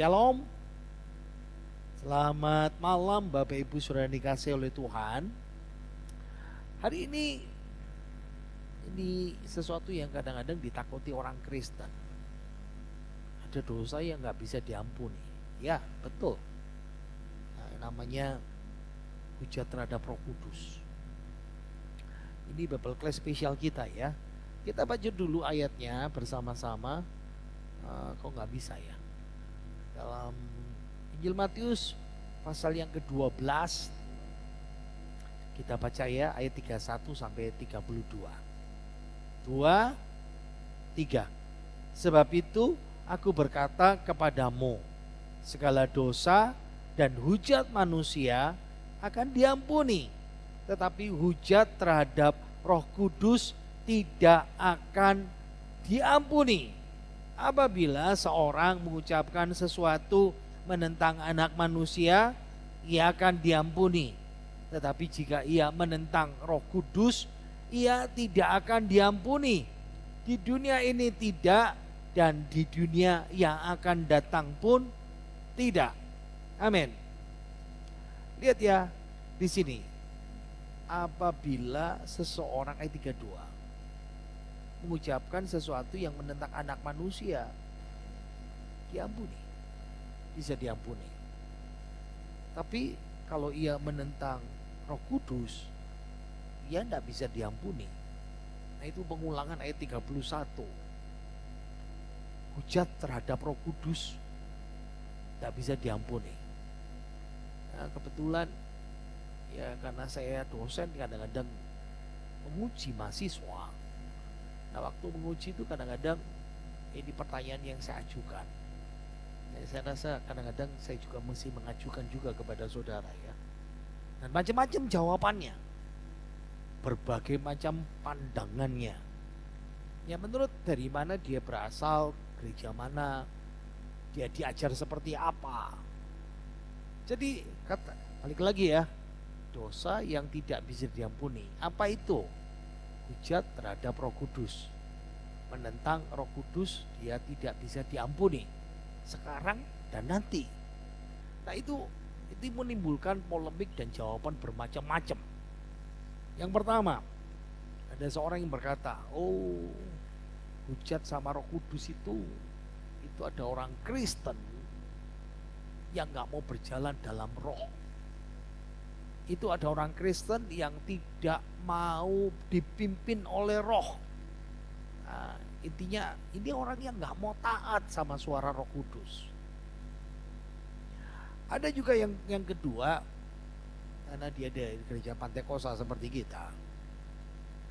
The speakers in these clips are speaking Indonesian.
Shalom, selamat malam Bapak Ibu Saudara yang dikasihi oleh Tuhan. Hari ini sesuatu yang kadang-kadang ditakuti orang Kristen. Ada dosa yang gak bisa diampuni. Ya betul, namanya hujat terhadap Roh Kudus. Ini Bible Class spesial kita ya. Kita baca dulu ayatnya bersama-sama. Kok gak bisa ya? Dalam Injil Matius pasal yang ke-12, kita baca ya ayat 31 sampai 32. 2, 3. Sebab itu aku berkata kepadamu, segala dosa dan hujat manusia akan diampuni, tetapi hujat terhadap Roh Kudus tidak akan diampuni. Apabila seorang mengucapkan sesuatu menentang anak manusia, ia akan diampuni. Tetapi jika ia menentang Roh Kudus, ia tidak akan diampuni. Di dunia ini tidak, dan di dunia yang akan datang pun tidak. Amin. Lihat ya di sini. Apabila seseorang ayat 32 mengucapkan sesuatu yang menentang anak manusia, diampuni, bisa diampuni. Tapi kalau ia menentang Roh Kudus, ia tidak bisa diampuni. Nah itu pengulangan ayat 31. Hujat terhadap Roh Kudus tidak bisa diampuni. Nah, kebetulan ya karena saya dosen kadang-kadang menguji mahasiswa. Nah waktu menguji itu kadang-kadang ini pertanyaan yang saya ajukan. Saya rasa kadang-kadang saya juga mesti mengajukan juga kepada saudara ya. Dan macam-macam jawabannya, berbagai macam pandangannya. Ya menurut dari mana dia berasal, gereja mana, dia diajar seperti apa. Jadi balik lagi ya, dosa yang tidak bisa diampuni. Apa itu? Hujat terhadap Roh Kudus. Menentang Roh Kudus dia tidak bisa diampuni sekarang dan nanti. Nah itu menimbulkan polemik dan jawaban bermacam-macam. Yang pertama, ada seorang yang berkata, oh hujat sama Roh Kudus itu ada orang Kristen yang gak mau berjalan dalam roh. Itu ada orang Kristen yang tidak mau dipimpin oleh roh. Nah, intinya ini orang yang gak mau taat sama suara Roh Kudus. Ada juga yang kedua, karena dia ada gereja Pantekosta seperti kita,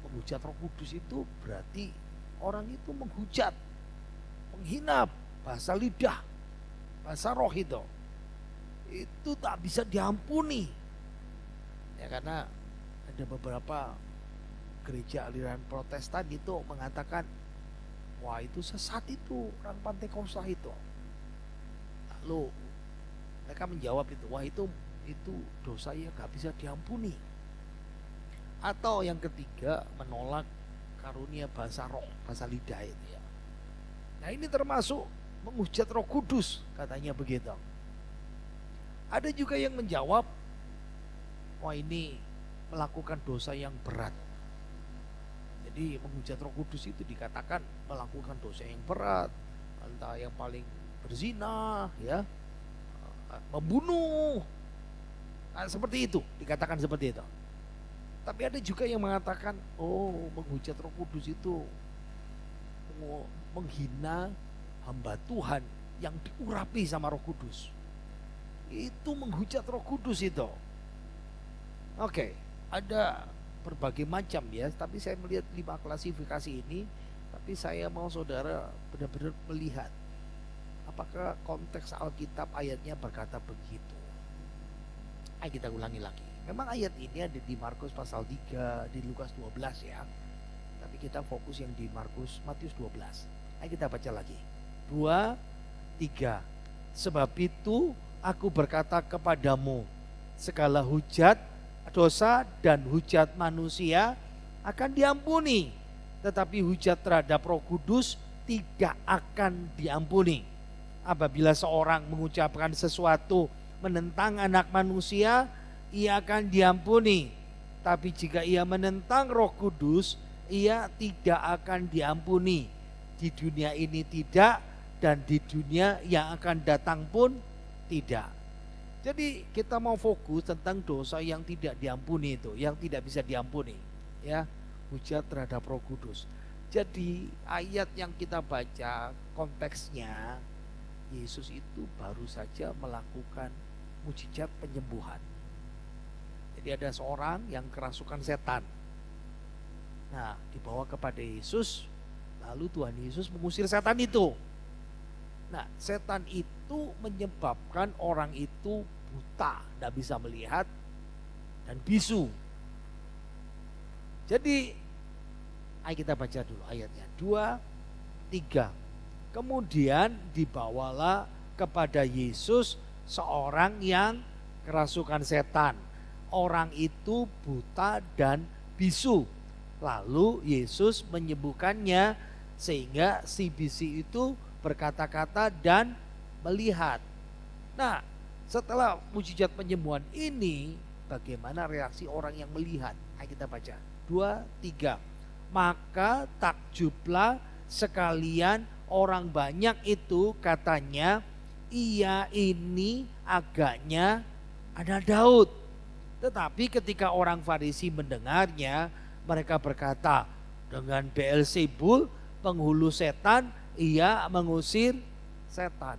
menghujat Roh Kudus itu berarti orang itu menghujat, menghina bahasa lidah, bahasa roh itu tak bisa diampuni. Ya karena ada beberapa gereja aliran Protestan itu mengatakan, wah itu sesat itu orang Pantekosta itu. Lalu mereka menjawab itu, wah itu dosa yang gak bisa diampuni. Atau yang ketiga, menolak karunia bahasa roh, bahasa lidah itu ya. Nah ini termasuk menghujat Roh Kudus, katanya begitu. Ada juga yang menjawab, wah ini melakukan dosa yang berat. Jadi menghujat Roh Kudus itu dikatakan melakukan dosa yang berat, entah yang paling berzina, ya, membunuh, nah, seperti itu, dikatakan seperti itu. Tapi ada juga yang mengatakan, oh menghujat Roh Kudus itu menghina hamba Tuhan yang diurapi sama Roh Kudus. Itu menghujat Roh Kudus itu. Oke, ada berbagai macam ya, tapi saya melihat 5 klasifikasi ini, tapi saya mau saudara benar-benar melihat apakah konteks Alkitab ayatnya berkata begitu. Ayo kita ulangi lagi. Memang ayat ini ada di Markus pasal 3, di Lukas 12 ya. Tapi kita fokus yang di Matius 12. Ayo kita baca lagi. 2, 3. Sebab itu aku berkata kepadamu, segala hujat, dosa dan hujat manusia akan diampuni, tetapi hujat terhadap Roh Kudus tidak akan diampuni. apabila seorang mengucapkan sesuatu menentang anak manusia, ia akan diampuni. Tapi jika ia menentang Roh Kudus, ia tidak akan diampuni. Di dunia ini tidak, dan di dunia yang akan datang pun tidak. Jadi kita mau fokus tentang dosa yang tidak diampuni itu, yang tidak bisa diampuni, ya, hujat terhadap Roh Kudus. Jadi ayat yang kita baca konteksnya, Yesus itu baru saja melakukan mujizat penyembuhan. Jadi ada seorang yang kerasukan setan. Nah, dibawa kepada Yesus, lalu Tuhan Yesus mengusir setan itu. Nah, setan itu menyebabkan orang itu buta, tidak bisa melihat dan bisu. Jadi, ayo kita baca dulu ayatnya. 2, 3. Kemudian dibawalah kepada Yesus seorang yang kerasukan setan. Orang itu buta dan bisu. Lalu Yesus menyembuhkannya sehingga si bisu itu berkata-kata dan melihat. Nah, setelah mujizat penyembuhan ini, bagaimana reaksi orang yang melihat? Ayo kita baca. 2, 3. Maka takjublah sekalian orang banyak itu, katanya, ia ini agaknya anak Daud. Tetapi ketika orang Farisi mendengarnya, mereka berkata, dengan Beelzebul, penghulu setan, ia mengusir setan.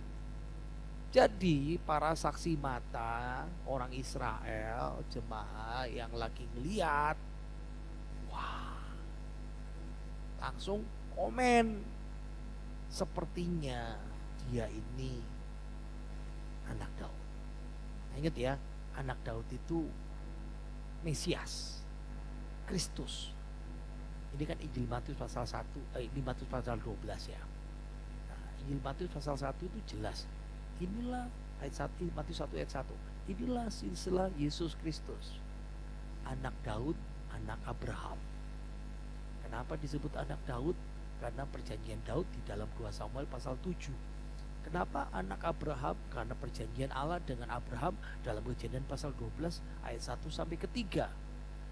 Jadi para saksi mata orang Israel, jemaah yang lagi ngeliat, wah, langsung komen, sepertinya dia ini anak Daud. Nah, ingat ya, anak Daud itu Mesias, Kristus. Ini kan Injil Matius pasal 1, Matius pasal 12 ya. Nah, Injil Matius pasal 1 itu jelas. Inilah ayat 1, Matius 1 ayat 1. Inilah silsilah Yesus Kristus, anak Daud, anak Abraham. Kenapa disebut anak Daud? Karena perjanjian Daud di dalam 2 Samuel pasal 7. Kenapa anak Abraham? Karena perjanjian Allah dengan Abraham dalam Kejadian pasal 12 ayat 1 sampai ke 3.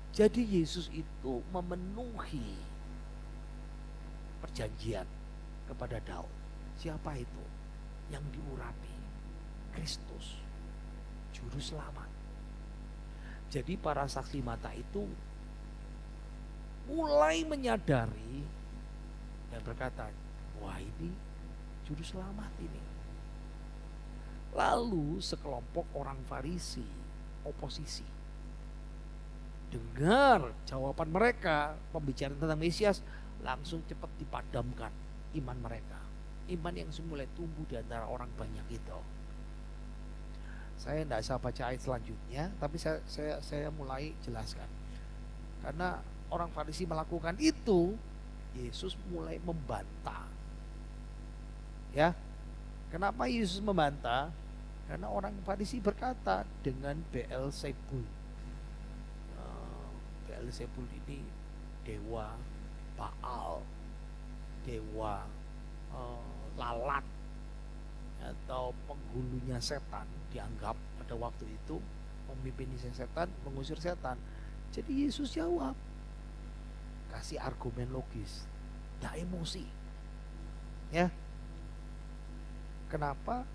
Jadi Yesus itu memenuhi perjanjian kepada Daud. Siapa itu? Yang diurapi, Kristus, juru selamat. Jadi para saksi mata itu mulai menyadari dan berkata, wah, ini juru selamat ini. Lalu sekelompok orang Farisi, oposisi, dengar jawaban mereka, pembicaraan tentang Mesias, langsung cepat dipadamkan iman mereka. Iman yang semula tumbuh di antara orang banyak itu. Saya tidak bisa baca ayat selanjutnya, tapi saya mulai jelaskan. Karena orang Farisi melakukan itu, Yesus mulai membantah. Ya, kenapa Yesus membantah? Karena orang Farisi berkata dengan Beelzebul. Beelzebul ini dewa Baal, dewa lalat, atau penghulunya setan, dianggap pada waktu itu memimpin setan, mengusir setan. Jadi Yesus jawab, kasih argumen logis, tidak emosi. Ya, kenapa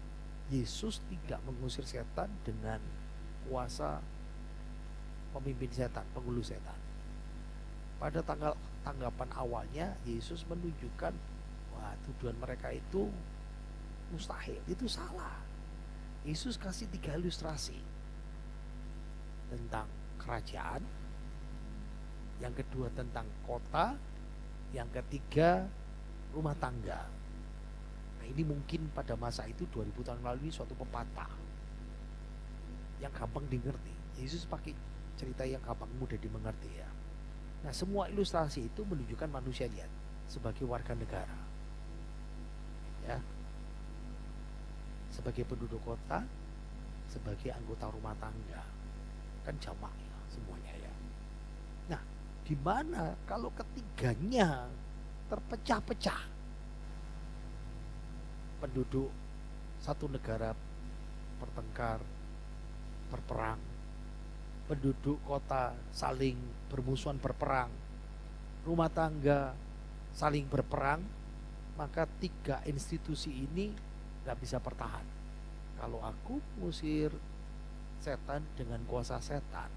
Yesus tidak mengusir setan dengan kuasa pemimpin setan, penghulu setan? Pada tanggapan awalnya Yesus menunjukkan, wah, tuduhan mereka itu mustahil, itu salah. Yesus kasih 3 ilustrasi tentang kerajaan, yang kedua tentang kota, yang ketiga rumah tangga. Nah, ini mungkin pada masa itu 2000 tahun lalu ini suatu pepatah yang gampang dimengerti. Yesus pakai cerita yang gampang mudah dimengerti ya. Nah, semua ilustrasi itu menunjukkan manusia lihat sebagai warga negara, ya, sebagai penduduk kota, sebagai anggota rumah tangga, kan jamak ya semuanya ya. Nah, gimana kalau ketiganya terpecah-pecah? Penduduk satu negara bertengkar, berperang, penduduk kota saling bermusuhan berperang, rumah tangga saling berperang, maka tiga institusi ini gak bisa bertahan. Kalau aku ngusir setan dengan kuasa setan.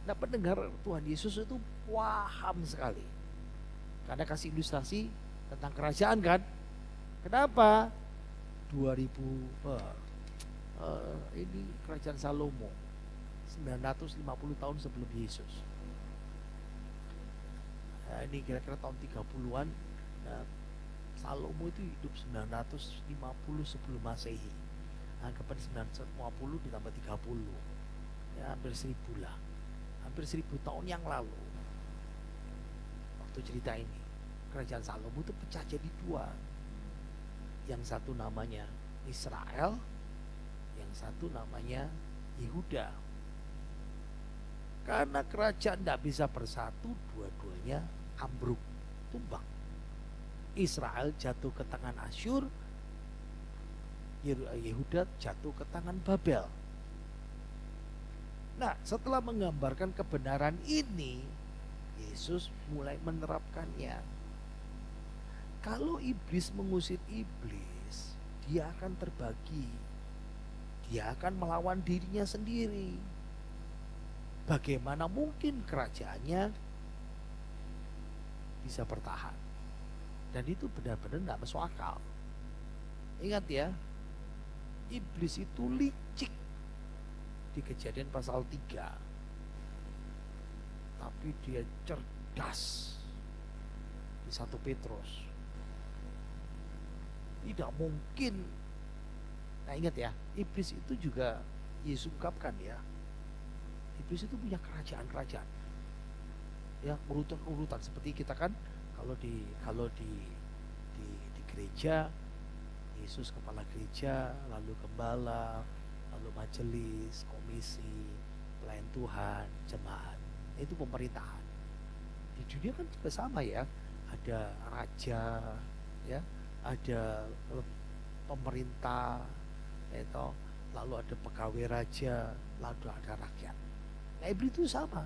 Nah, pendengar Tuhan Yesus itu paham sekali. Karena kasih ilustrasi tentang kerajaan kan. Kenapa? 2000 ini kerajaan Salomo 950 tahun sebelum Yesus. Nah, ini kira-kira tahun 30-an. Nah, Salomo itu hidup 950 sebelum Masehi. Anggapan 950 ditambah 30. Ya, hampir 1000 lah. Hampir 1000 tahun yang lalu. Waktu cerita ini, kerajaan Salomo itu pecah jadi dua. Yang satu namanya Israel, yang satu namanya Yehuda. Karena kerajaan tidak bisa bersatu, dua-duanya ambruk, tumbang. Israel jatuh ke tangan Asyur, Yehuda jatuh ke tangan Babel. Nah, setelah menggambarkan kebenaran ini, Yesus mulai menerapkannya. Kalau iblis mengusir iblis, dia akan terbagi. Dia akan melawan dirinya sendiri. Bagaimana mungkin kerajaannya bisa bertahan? Dan itu benar-benar tidak masuk akal. Ingat ya, iblis itu licik di Kejadian pasal 3. Tapi dia cerdas di 1 Petrus. Tidak mungkin. Nah, ingat ya, iblis itu juga Yesus ungkapkan ya. Iblis itu punya kerajaan-kerajaan. Ya, urutan-urutan seperti kita kan kalau di gereja, Yesus kepala gereja, lalu gembala, lalu majelis, komisi, pelayan Tuhan, jemaat. Itu pemerintahan. Di dunia kan juga sama ya. Ada raja, ya, ada pemerintah, itu, lalu ada pegawai raja, lalu ada rakyat. Nah, iblis itu sama.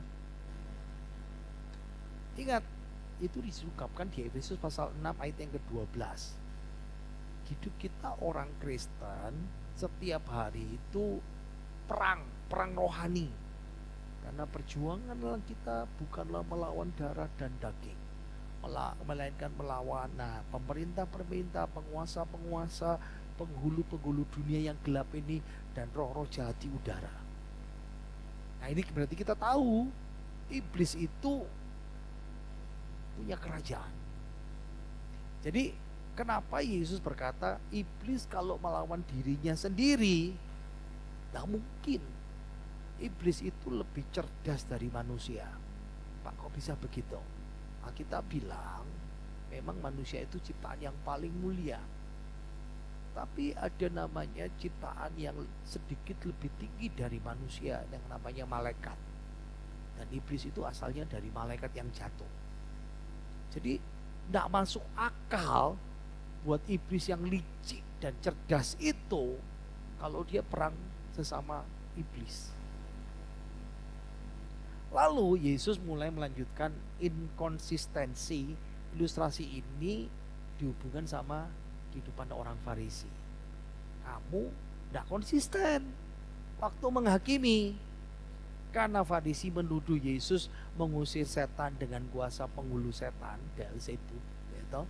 Ingat, itu disungkapkan di Efesus pasal 6 ayat yang ke-12. Hidup kita orang Kristen setiap hari itu perang rohani. Karena perjuangan kita bukanlah melawan darah dan daging, melainkan melawan pemerintah-pemerintah, penguasa-penguasa, penghulu-penghulu dunia yang gelap ini, dan roh-roh jahat di udara. Nah, ini berarti kita tahu iblis itu punya kerajaan. Jadi kenapa Yesus berkata iblis kalau melawan dirinya sendiri, tidak mungkin. Iblis itu lebih cerdas dari manusia. Pak, kok bisa begitu? Kita bilang memang manusia itu ciptaan yang paling mulia. Tapi ada namanya ciptaan yang sedikit lebih tinggi dari manusia, yang namanya malaikat. Dan iblis itu asalnya dari malaikat yang jatuh. Jadi tidak masuk akal buat iblis yang licik dan cerdas itu kalau dia perang sesama iblis. Lalu Yesus mulai melanjutkan inkonsistensi. Ilustrasi ini dihubungkan sama kehidupan orang Farisi. Kamu tidak konsisten waktu menghakimi. Karena Farisi menuduh Yesus mengusir setan dengan kuasa penghulu setan, Beelzebub, gitu.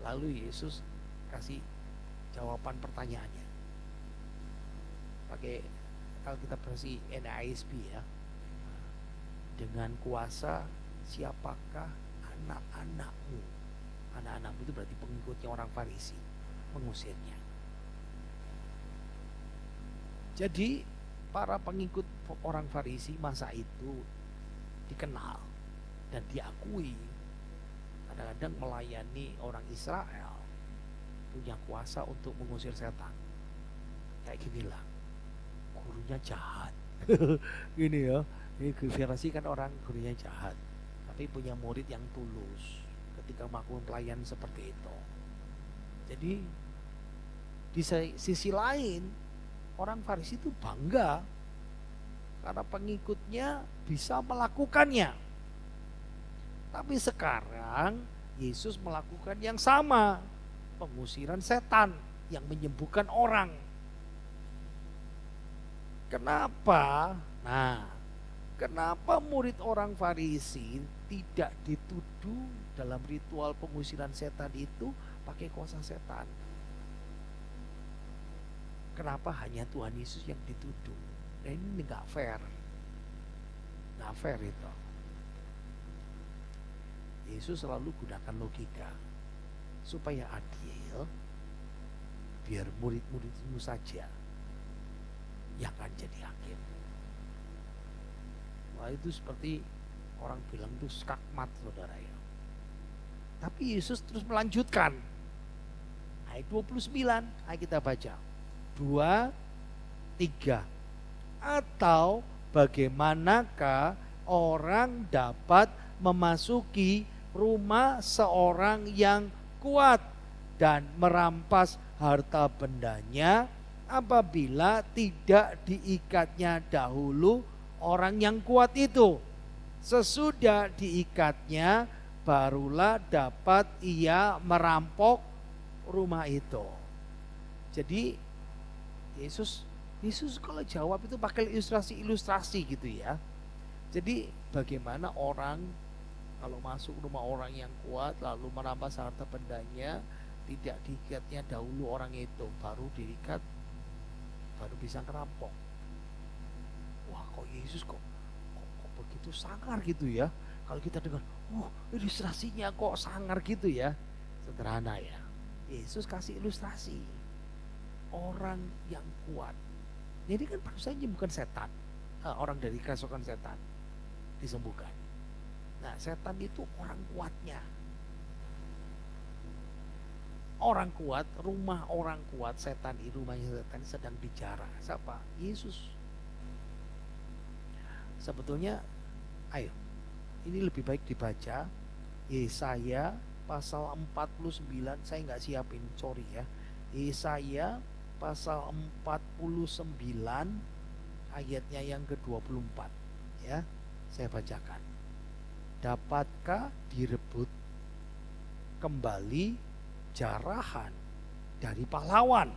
Lalu Yesus kasih jawaban pertanyaannya. Pakai, kalau kita versi NASB ya. Dengan kuasa siapakah anak-anakmu? Anak-anakmu itu berarti pengikutnya orang Farisi, mengusirnya. Jadi para pengikut orang Farisi masa itu dikenal dan diakui kadang-kadang melayani orang Israel, punya kuasa untuk mengusir setan. Kayak ginilah, gurunya jahat. Gini ya, ini Farisi kan orang gurunya jahat, tapi punya murid yang tulus ketika melakukan pelayanan seperti itu. Jadi Di sisi lain, orang Farisi itu bangga karena pengikutnya bisa melakukannya. Tapi sekarang Yesus melakukan yang sama, pengusiran setan yang menyembuhkan orang. Kenapa? Nah, kenapa murid orang Farisi tidak dituduh dalam ritual pengusiran setan itu pakai kuasa setan? Kenapa hanya Tuhan Yesus yang dituduh? Nah, ini nggak fair. Nggak fair itu. Yesus selalu gunakan logika supaya adil, biar murid-muridmu saja yang akan jadi hakim. Wah, itu seperti orang bilang itu skakmat, saudara ya. Tapi Yesus terus melanjutkan. Ayat 29, ayo kita baca. 2, 3. Atau bagaimanakah orang dapat memasuki rumah seorang yang kuat dan merampas harta bendanya apabila tidak diikatnya dahulu orang yang kuat itu. Sesudah diikatnya barulah dapat ia merampok rumah itu. Jadi Yesus kalau jawab itu pakai ilustrasi gitu ya. Jadi bagaimana orang kalau masuk rumah orang yang kuat lalu merampas harta bendanya, tidak diikatnya dahulu orang itu, baru diikat, baru bisa ngerampok. Wah, kok Yesus kok begitu sangar gitu ya. Kalau kita dengar, ilustrasinya kok sangar gitu ya. Sederhana ya. Yesus kasih ilustrasi orang yang kuat. Jadi kan maksudnya bukan setan, orang dari kerasukan setan disembuhkan. Nah, setan itu orang kuatnya. Orang kuat, rumah orang kuat, rumahnya setan sedang bicara. Siapa? Yesus. Sebetulnya, ayo, ini lebih baik dibaca Yesaya pasal 49, saya nggak siapin, sorry ya. Yesaya pasal 49 ayatnya yang ke-24 ya. Saya bacakan. Dapatkah direbut kembali jarahan dari pahlawan,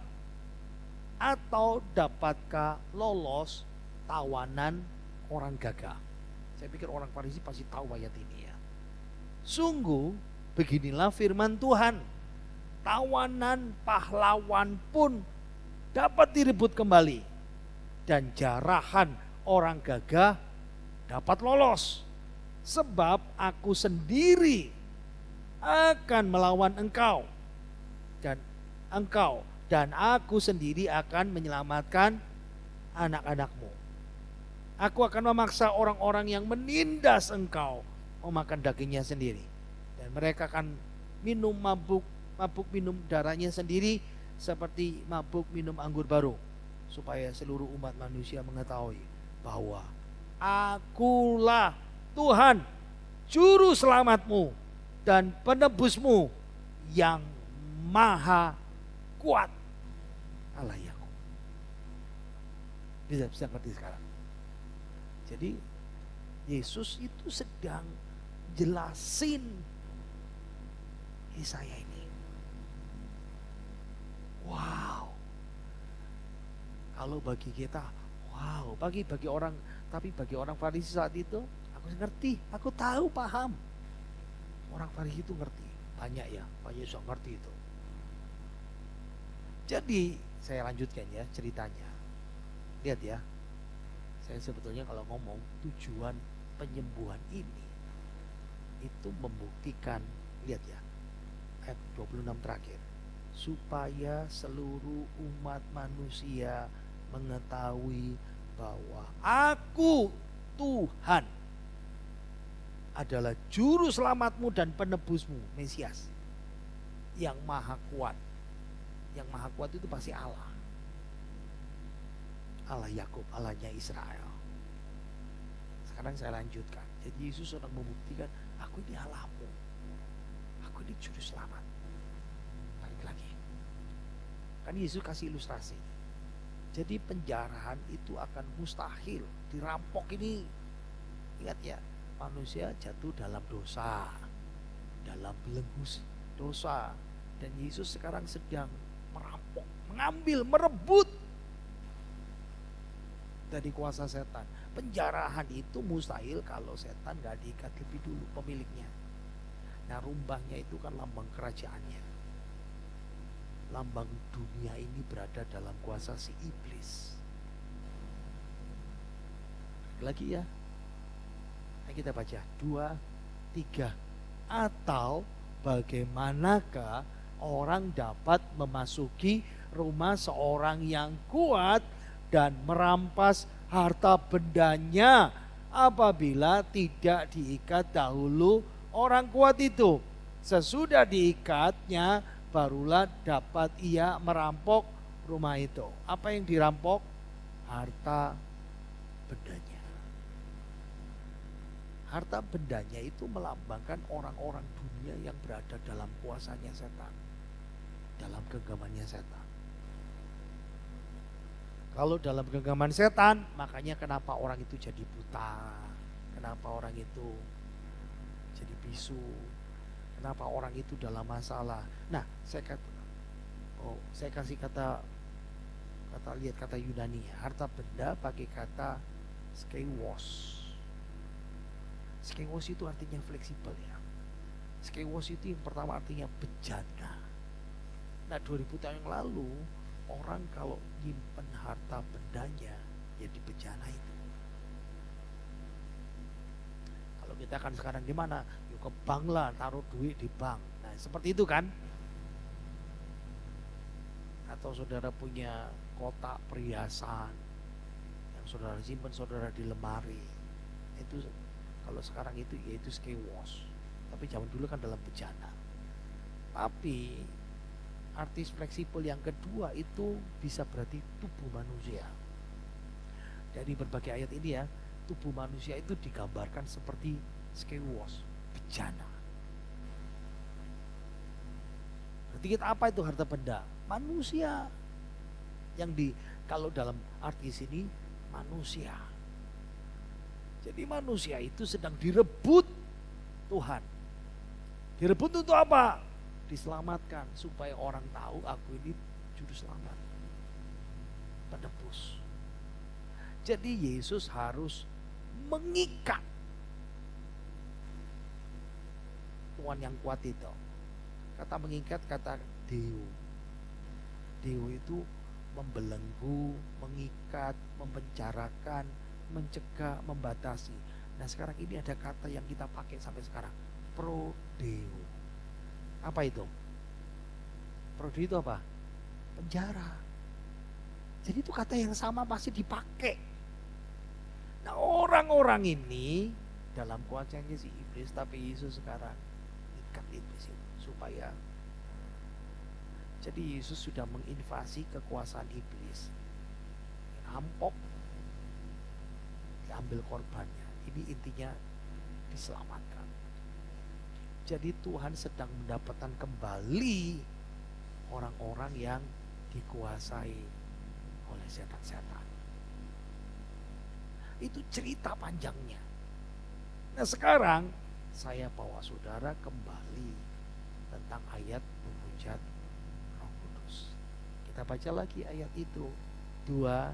atau dapatkah lolos tawanan orang gagah? Saya pikir orang Farisi pasti tahu ayat ini ya. Sungguh beginilah firman Tuhan, tawanan pahlawan pun dapat direbut kembali, dan jarahan orang gagah dapat lolos. Sebab aku sendiri akan melawan engkau, dan aku sendiri akan menyelamatkan anak-anakmu. Aku akan memaksa orang-orang yang menindas engkau memakan dagingnya sendiri, dan mereka akan mabuk minum darahnya sendiri seperti mabuk minum anggur baru, supaya seluruh umat manusia mengetahui bahwa akulah Tuhan, juru selamatmu dan penebusmu yang maha kuat. Allah Yakub. Bisa ngerti sekarang. Jadi Yesus itu sedang jelasin Yesaya ini. Wow. Kalau bagi kita, wow. Bagi orang, tapi bagi orang Farisi saat itu, aku ngerti, aku tahu, paham. Orang Farisi itu ngerti, banyak Yesus ngerti itu. Jadi saya lanjutkan ya ceritanya. Lihat ya, saya sebetulnya kalau ngomong tujuan penyembuhan ini itu membuktikan, lihat ya, ayat 26 terakhir, supaya seluruh umat manusia mengetahui bahwa aku Tuhan adalah juru selamatmu dan penebusmu, Mesias, yang maha kuat. Yang maha kuat itu pasti Allah, Allah Yakub, Allahnya Israel. Sekarang saya lanjutkan. Jadi Yesus sedang membuktikan, aku ini Allahmu, aku ini juru selamat. Balik lagi, Kan Yesus kasih ilustrasi. Jadi penjarahan itu akan mustahil. Dirampok ini, ingat ya, manusia jatuh dalam dosa, dalam belenggu dosa. Dan Yesus sekarang sedang merampok, mengambil, merebut dari kuasa setan. Penjarahan itu mustahil kalau setan gak diikat lebih dulu pemiliknya. Nah, rumbahnya itu kan lambang kerajaannya. Lambang dunia ini berada dalam kuasa si iblis. Lagi ya. Nah, kita baca 2, 3. Atau bagaimanakah orang dapat memasuki rumah seorang yang kuat dan merampas harta bendanya apabila tidak diikat dahulu orang kuat itu. Sesudah diikatnya barulah dapat ia merampok rumah itu. Apa yang dirampok? Harta bendanya. Harta bendanya itu melambangkan orang-orang dunia yang berada dalam kuasanya setan, dalam genggamannya setan. Kalau dalam genggaman setan, makanya kenapa orang itu jadi buta, kenapa orang itu jadi bisu, kenapa orang itu dalam masalah. Nah, saya kasih lihat kata Yunani. Harta benda pakai kata skeios. Skeios itu artinya fleksibel ya. Skeios itu yang pertama artinya bejana. Nah, 2000 tahun yang lalu orang kalau nyimpen harta bendanya jadi bejana itu. Kalau kita kan sekarang gimana? Yuk ke bank lah, taruh duit di bank. Nah, seperti itu kan? Atau saudara punya kotak perhiasan yang saudara simpan, saudara di lemari. Itu kalau sekarang itu yaitu skeios. Tapi zaman dulu kan dalam bejana. Tapi artis fleksibel yang kedua itu bisa berarti tubuh manusia. Dari berbagai ayat ini ya, tubuh manusia itu digambarkan seperti skeios, bejana. Berarti kita apa itu harta benda? Manusia. Kalau dalam arti sini manusia. Jadi manusia itu sedang direbut Tuhan. Direbut untuk apa? Diselamatkan supaya orang tahu aku ini juru selamat, penebus. Jadi Yesus harus mengikat Tuhan yang kuat itu. Kata mengikat kata deo. Deo itu membelenggu, mengikat, mempenjarakan, mencegah, membatasi. Nah, sekarang ini ada kata yang kita pakai sampai sekarang, prodeo. Apa itu? Prodeo itu apa? Penjara. Jadi itu kata yang sama pasti dipakai. Nah, orang-orang ini dalam kuasanya si iblis, tapi Yesus sekarang ikat iblis itu supaya. Jadi Yesus sudah menginvasi kekuasaan iblis. Rampok, diambil korbannya. Ini intinya diselamatkan. Jadi Tuhan sedang mendapatkan kembali orang-orang yang dikuasai oleh setan-setan. Itu cerita panjangnya. Nah, sekarang saya bawa saudara kembali tentang ayat menghujat Roh Kudus. Kita baca lagi ayat itu. 2,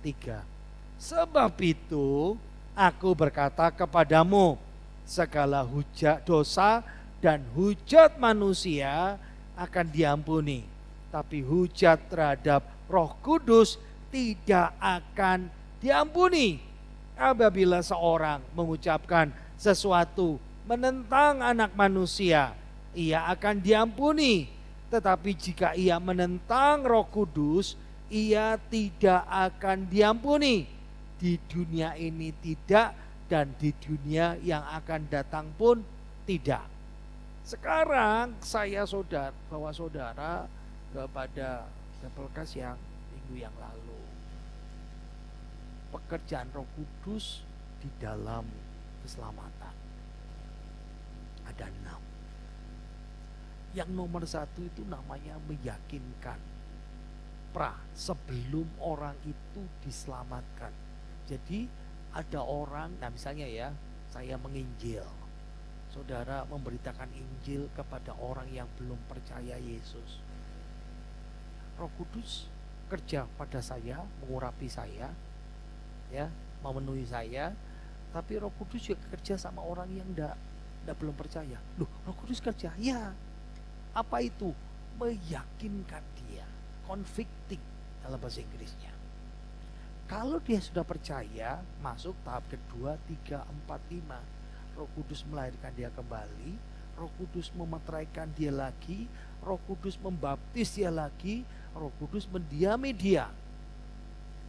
3. Sebab itu aku berkata kepadamu, segala hujat dosa dan hujat manusia akan diampuni, tapi hujat terhadap Roh Kudus tidak akan diampuni. Apabila seorang mengucapkan sesuatu menentang anak manusia, ia akan diampuni. Tetapi jika ia menentang Roh Kudus, ia tidak akan diampuni. Di dunia ini tidak, dan di dunia yang akan datang pun tidak. Sekarang saya bawa saudara kepada Bibelkas yang minggu yang lalu. Pekerjaan Roh Kudus di dalam keselamatan. Ada 6. Yang nomor 1 itu namanya meyakinkan. sebelum orang itu diselamatkan. Jadi ada orang, nah misalnya ya, saya menginjil, saudara memberitakan Injil kepada orang yang belum percaya Yesus. Roh Kudus kerja pada saya, mengurapi saya, ya, memenuhi saya. Tapi Roh Kudus juga kerja sama orang yang belum percaya. Loh, Roh Kudus kerja, ya. Apa itu? Meyakinkan dia, convicting dalam bahasa Inggrisnya. Kalau dia sudah percaya, masuk tahap kedua, 3, 4, 5. Roh Kudus melahirkan dia kembali, Roh Kudus memeteraikan dia lagi, Roh Kudus membaptis dia lagi, Roh Kudus mendiami dia.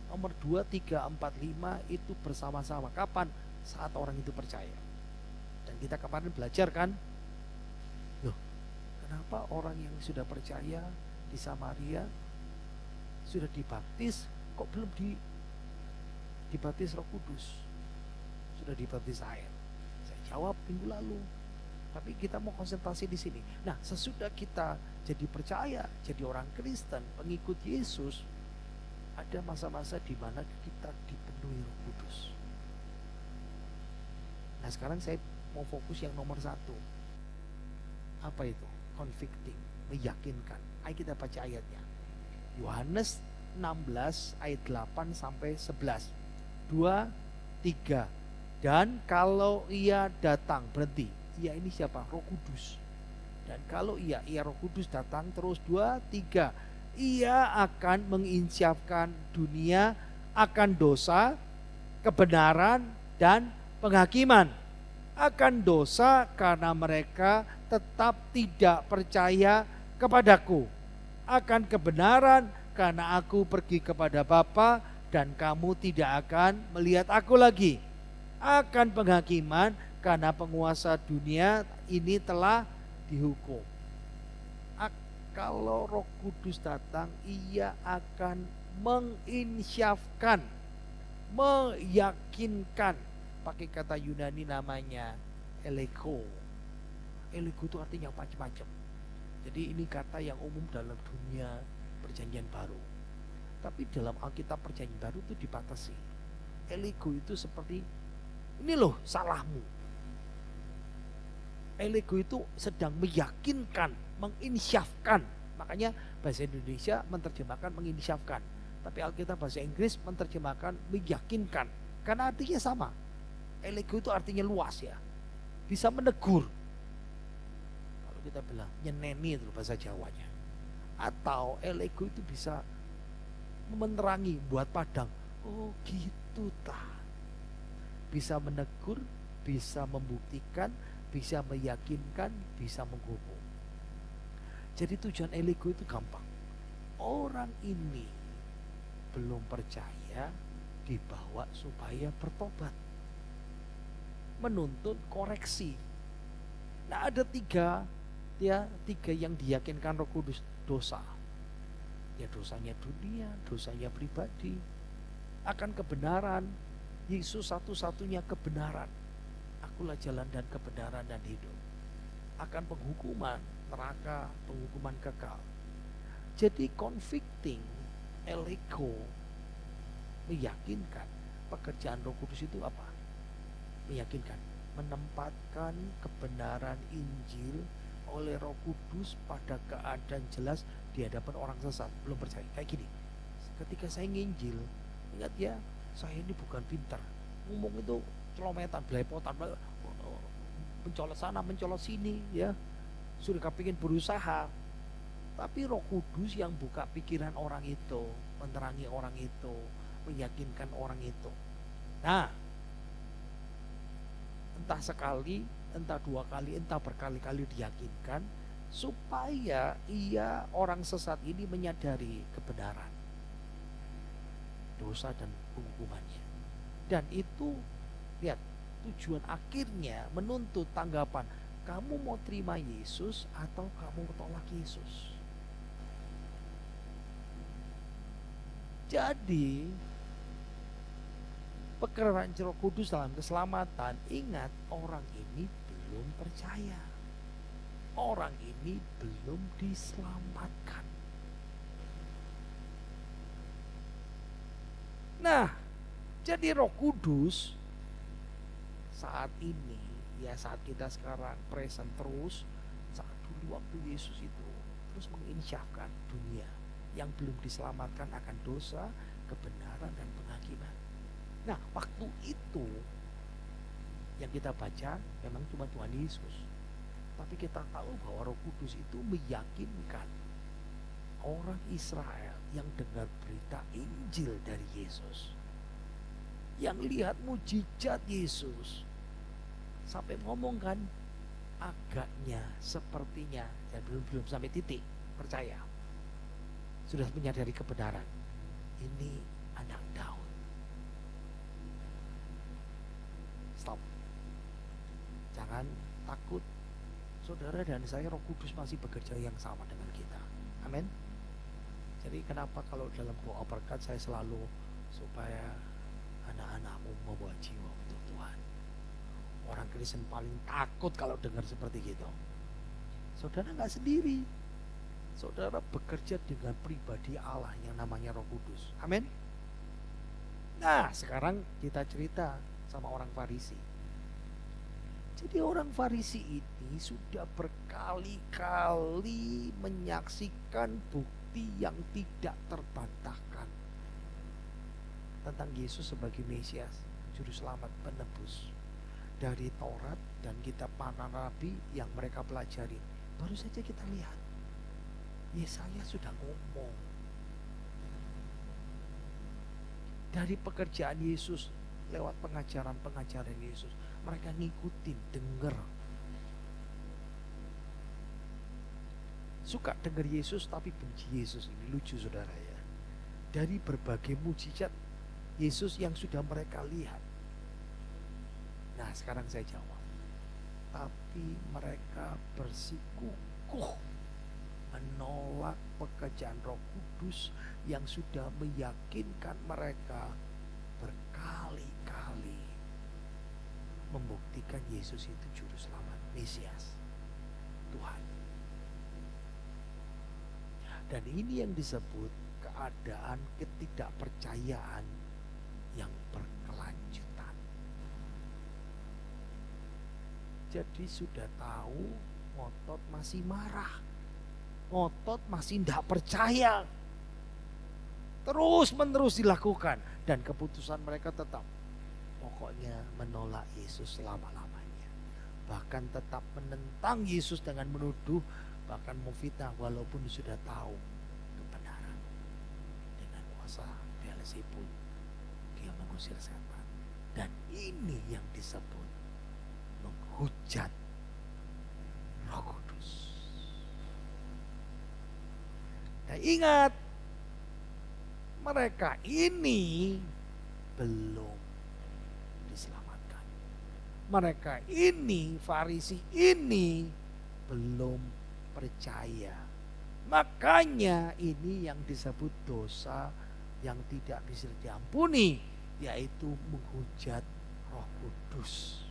Nomor 2, 3, 4, 5 itu bersama-sama. Kapan? Saat orang itu percaya. Dan kita kemarin belajar kan, loh, kenapa orang yang sudah percaya di Samaria sudah dibaptis, kok belum dibaptis Roh Kudus? Sudah dibaptis air. Saya jawab minggu lalu. Tapi kita mau konsentrasi di sini. Nah, sesudah kita jadi percaya, jadi orang Kristen, pengikut Yesus, ada masa-masa di mana kita dipenuhi Roh Kudus. Nah, sekarang saya mau fokus yang nomor 1. Apa itu? Convicting, meyakinkan. Ayo kita baca ayatnya. Yohanes 16 ayat 8 sampai 11. 2, 3. Dan kalau ia datang, berhenti. Ia ini siapa? Roh Kudus. Dan kalau ia Roh Kudus datang terus, 2, 3. Ia akan menginsyafkan dunia akan dosa, kebenaran, dan penghakiman. Akan dosa karena mereka tetap tidak percaya kepadaku. Akan kebenaran karena aku pergi kepada Bapa dan kamu tidak akan melihat aku lagi. Akan penghakiman karena penguasa dunia ini telah dihukum. Kalau Roh Kudus datang, ia akan menginsyafkan, meyakinkan. Pakai kata Yunani namanya eleko. Eleko itu artinya macam-macam. Jadi ini kata yang umum dalam dunia perjanjian baru. Tapi dalam Alkitab perjanjian baru itu dibatasi. Eleko itu seperti, ini loh salahmu. Eleko itu sedang meyakinkan, menginsyafkan. Makanya bahasa Indonesia menerjemahkan menginsyafkan. Tapi Alkitab bahasa Inggris menerjemahkan meyakinkan. Karena artinya sama. Eleko itu artinya luas ya. Bisa menegur. Kalau kita bilang nyeneni itu bahasa Jawanya. Atau eleko itu bisa menerangi, buat padang. Oh gitu tah. Bisa menegur, bisa membuktikan, bisa meyakinkan, bisa menghukum. Jadi tujuan eleko itu gampang. Orang ini belum percaya, dibawa supaya bertobat. Menuntut koreksi. Nah, ada tiga yang diyakinkan Roh Kudus. Dosa. Ya dosanya dunia, dosanya pribadi. Akan kebenaran. Yesus satu-satunya kebenaran. Akulah jalan dan kebenaran dan hidup. Akan penghukuman, neraka, penghukuman kekal. Jadi convicting, eleko, meyakinkan. Pekerjaan Roh Kudus itu apa? Meyakinkan, menempatkan kebenaran Injil oleh Roh Kudus pada keadaan jelas di hadapan orang sesat, belum percaya. Kayak gini, ketika saya nginjil, ingat ya, saya ini bukan pintar. Ngomong itu celometan, belepotan, mencolot sana, mencolot sini, ya. Sudah kepingin berusaha. Tapi Roh Kudus yang buka pikiran orang itu, menerangi orang itu, meyakinkan orang itu. Nah, entah sekali, entah 2 kali, entah berkali-kali diyakinkan, supaya ia orang sesat ini menyadari kebenaran, dosa dan hukumannya. Dan itu, lihat, tujuan akhirnya menuntut tanggapan. Kamu mau terima Yesus atau kamu tolak Yesus? Jadi pekerjaan Roh Kudus dalam keselamatan, ingat, orang ini belum percaya. Orang ini belum diselamatkan. Nah, jadi Roh Kudus saat ini, ya saat kita sekarang present terus, saat dulu waktu Yesus itu terus menginsyafkan dunia yang belum diselamatkan akan dosa, kebenaran dan penghakiman. Nah, waktu itu yang kita baca memang cuma Tuhan Yesus. Tapi kita tahu bahwa Roh Kudus itu meyakinkan orang Israel yang dengar berita Injil dari Yesus, yang lihat mujizat Yesus, sampai ngomong kan, agaknya, sepertinya, dan belum sampai titik percaya, sudah menyadari kebenaran, ini anak Daud. Stop. Jangan takut, saudara dan saya, Roh Kudus masih bekerja yang sama dengan kita. Amin. Jadi kenapa kalau dalam doa berkat saya selalu supaya anak-anakmu membawa jiwa untuk Tuhan. Orang Kristen paling takut kalau dengar seperti gitu. Saudara nggak sendiri. Saudara bekerja dengan pribadi Allah yang namanya Roh Kudus. Amin. Nah, sekarang kita cerita sama orang Farisi. Jadi orang Farisi ini sudah berkali-kali menyaksikan bukti yang tidak terbantahkan tentang Yesus sebagai Mesias, juru selamat, penebus, dari Taurat dan kitab para nabi yang mereka pelajari. Baru saja kita lihat Yesaya sudah ngomong dari pekerjaan Yesus lewat pengajaran Yesus. Mereka ngikutin, denger, suka denger Yesus tapi benci Yesus. Ini lucu saudara ya. Dari berbagai mujizat Yesus yang sudah mereka lihat. Nah, sekarang saya jawab. Tapi mereka bersikukuh menolak pekerjaan Roh Kudus yang sudah meyakinkan mereka berkali-kali membuktikan Yesus itu juru selamat, Mesias, Tuhan. Dan ini yang disebut keadaan ketidakpercayaan yang berkelanjutan. Jadi sudah tahu, ngotot masih marah, ngotot masih tidak percaya, terus menerus dilakukan, dan keputusan mereka tetap pokoknya menolak Yesus selama-lamanya. Bahkan tetap menentang Yesus dengan menuduh, bahkan memfitnah walaupun sudah tahu kebenaran. Dengan kuasa Beelzebul dia mengusir setan. Dan ini yang disebut menghujat Roh Kudus. Nah, ingat, mereka ini belum diselamatkan. Mereka ini, Farisi ini belum percaya. Makanya ini yang disebut dosa yang tidak bisa diampuni, yaitu menghujat Roh Kudus.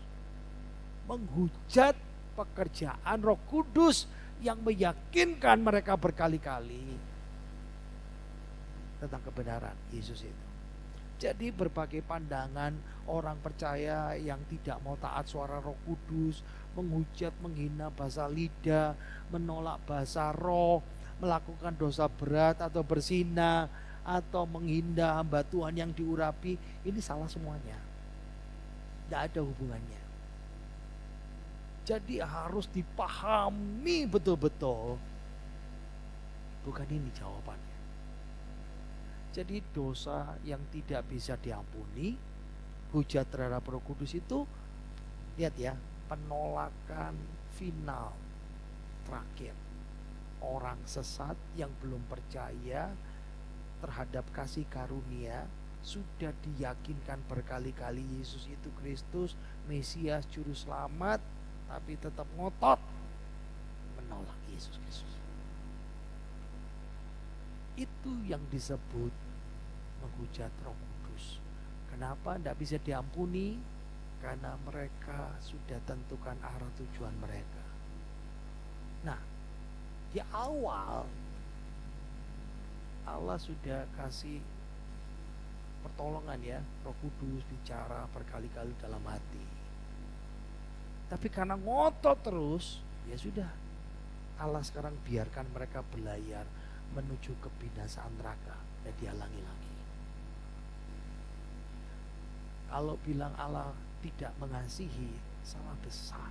Menghujat pekerjaan Roh Kudus yang meyakinkan mereka berkali-kali tentang kebenaran Yesus itu. Jadi berbagai pandangan orang percaya yang tidak mau taat suara Roh Kudus, menghujat, menghina bahasa lidah, menolak bahasa roh, melakukan dosa berat atau berzina, atau menghina hamba Tuhan yang diurapi, ini salah semuanya. Tidak ada hubungannya. Jadi harus dipahami betul-betul. Bukan ini jawabannya. Jadi dosa yang tidak bisa diampuni, hujat terhadap Roh Kudus itu, lihat ya, penolakan final terakhir. Orang sesat yang belum percaya terhadap kasih karunia, sudah diyakinkan berkali-kali Yesus itu Kristus, Mesias, Juru Selamat, tapi tetap ngotot menolak Yesus Kristus. Itu yang disebut menghujat Roh Kudus. Kenapa tidak bisa diampuni? Karena mereka sudah tentukan arah tujuan mereka. Nah, di awal Allah sudah kasih pertolongan ya, Roh Kudus bicara berkali-kali dalam hati. Tapi karena ngotot terus, ya sudah, Allah sekarang biarkan mereka berlayar menuju kebinasaan neraka dan dihalangi lagi. Kalau bilang Allah tidak mengasihi, salah besar.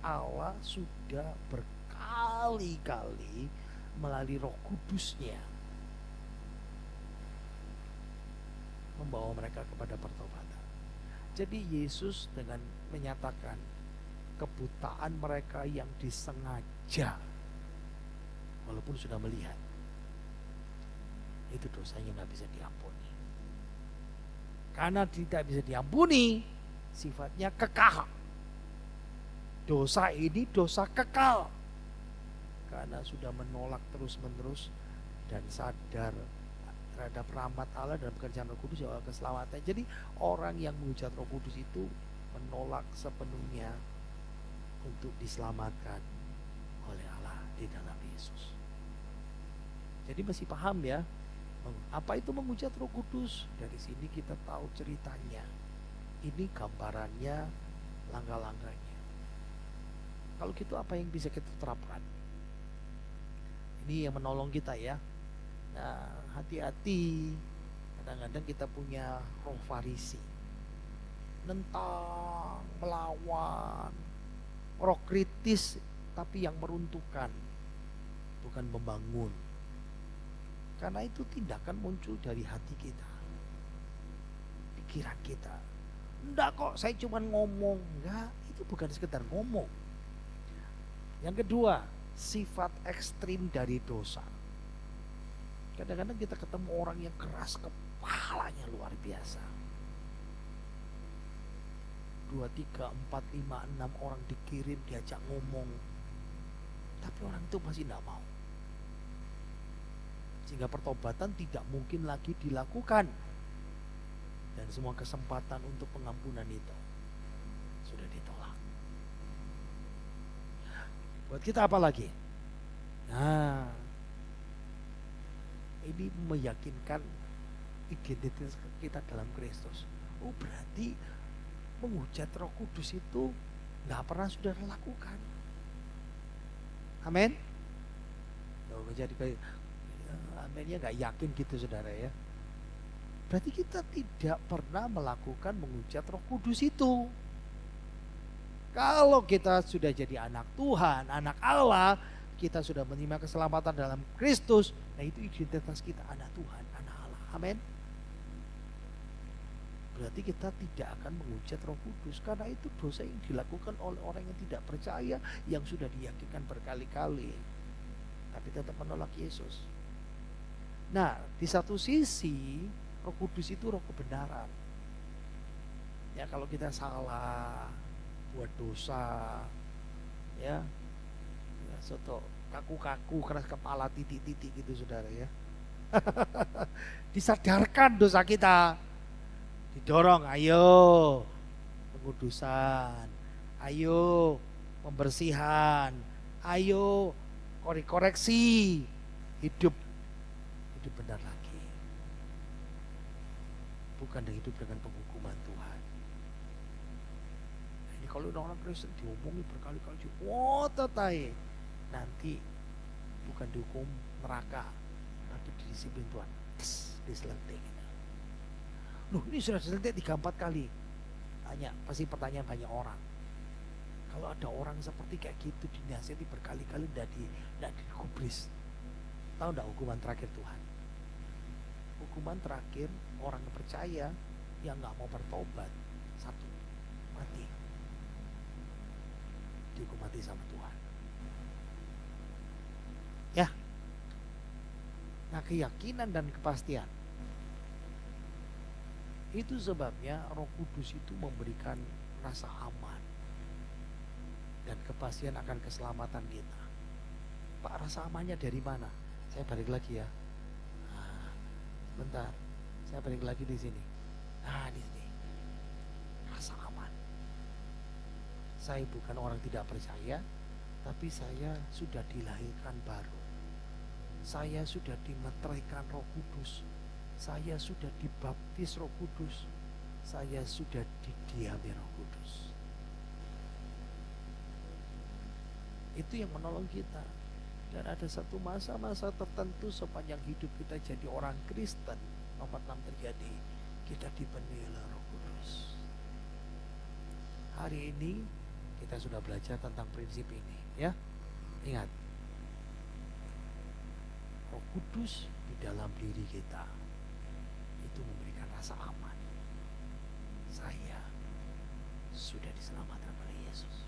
Allah sudah berkali-kali melalui Roh Kudusnya membawa mereka kepada pertobatan. Jadi Yesus dengan menyatakan kebutaan mereka yang disengaja, walaupun sudah melihat, itu dosanya nggak bisa diampuni. Karena tidak bisa diampuni, sifatnya kekal. Dosa ini dosa kekal, karena sudah menolak terus-menerus dan sadar terhadap rahmat Allah dan pekerjaan Roh Kudus ya keselamatan. Jadi orang yang menghujat Roh Kudus itu menolak sepenuhnya untuk diselamatkan oleh Allah di dalam Yesus. Jadi masih paham ya apa itu menghujat Roh Kudus? Dari sini kita tahu ceritanya. Ini gambarannya, langkah-langkahnya. Kalau gitu apa yang bisa kita terapkan? Ini yang menolong kita ya. Nah, hati-hati. Kadang-kadang kita punya roh Farisi, nentang, melawan, roh kritis tapi yang meruntuhkan, bukan membangun. Karena itu tindakan muncul dari hati kita, pikiran kita. Enggak kok, saya cuma ngomong. Enggak, itu bukan sekedar ngomong. Yang kedua, sifat ekstrim dari dosa. Kadang-kadang kita ketemu orang yang keras kepalanya luar biasa. 2, 3, 4, 5, 6 orang dikirim, diajak ngomong, tapi orang itu masih tidak mau. Sehingga pertobatan tidak mungkin lagi dilakukan. Dan semua kesempatan untuk pengampunan itu sudah ditolak. Buat kita apa lagi? Nah, ini meyakinkan identitas kita dalam Kristus. Oh, berarti menghujat Roh Kudus itu nggak pernah sudah dilakukan. Amin. Jadi kayak aminnya nggak yakin gitu saudara ya. Berarti kita tidak pernah melakukan menghujat Roh Kudus itu. Kalau kita sudah jadi anak Tuhan, anak Allah, kita sudah menerima keselamatan dalam Kristus, nah itu identitas kita, anak Tuhan, anak Allah. Amin. Berarti kita tidak akan menghujat Roh Kudus, karena itu dosa yang dilakukan oleh orang yang tidak percaya, yang sudah diyakinkan berkali-kali, tapi tetap menolak Yesus. Nah, di satu sisi Roh Kudus itu roh kebenaran. Ya, kalau kita salah, buat dosa, ya soto kaku-kaku, keras kepala, titik-titik gitu saudara ya. Disadarkan dosa kita, didorong, ayo pengudusan, ayo pembersihan, ayo koreksi, hidup benar lagi, bukan hidup dengan penghukuman Tuhan. Nah, ini kalau orang Kristen diomongin berkali-kali, wah tetai, nanti bukan dihukum neraka, tapi didisiplin Tuhan, diselentik. Loh, ini sudah diselentik 3-4 kali. Tanya, pasti pertanyaan banyak orang. Kalau ada orang seperti kayak gitu dinasihati berkali-kali tidak digubris, tahu enggak hukuman terakhir Tuhan? Hukuman terakhir orang yang percaya yang nggak mau bertobat, satu, mati. Dihukum mati sama Tuhan. Ya. Nah, keyakinan dan kepastian. Itu sebabnya Roh Kudus itu memberikan rasa aman dan kepastian akan keselamatan kita. Pak, rasa amannya dari mana? Saya balik lagi ya. Bentar, saya balik lagi di sini. Nah, di sini rasa aman. Saya bukan orang tidak percaya, tapi saya sudah dilahirkan baru. Saya sudah dimeteraikan Roh Kudus. Saya sudah dibaptis Roh Kudus. Saya sudah didiami Roh Kudus. Itu yang menolong kita. Dan ada satu masa-masa tertentu sepanjang hidup kita jadi orang Kristen, nomor 6 terjadi, kita dipenuhi oleh Roh Kudus. Hari ini kita sudah belajar tentang prinsip ini, ya. Ingat, Roh Kudus di dalam diri kita itu memberikan rasa aman. Saya sudah diselamatkan oleh Yesus.